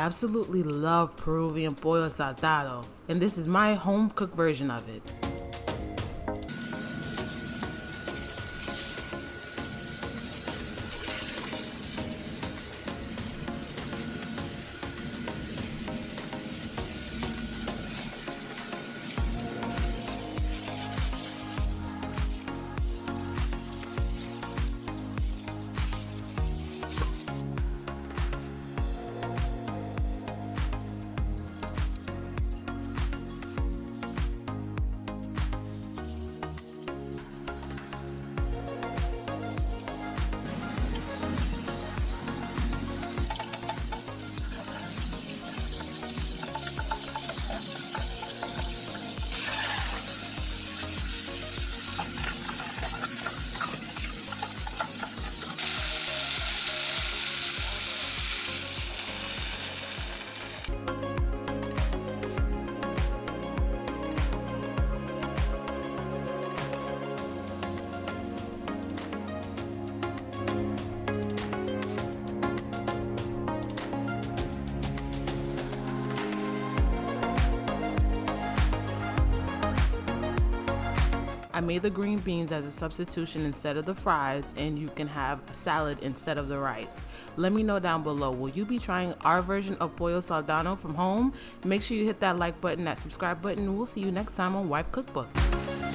absolutely love Peruvian Pollo Saltado, and this is my home cooked version of it. I made the green beans as a substitution instead of the fries, and you can have a salad instead of the rice. Let me know down below, will you be trying our version of Pollo Saltado from home? Make sure you hit that like button, that subscribe button, and we'll see you next time on Wife Cookbook.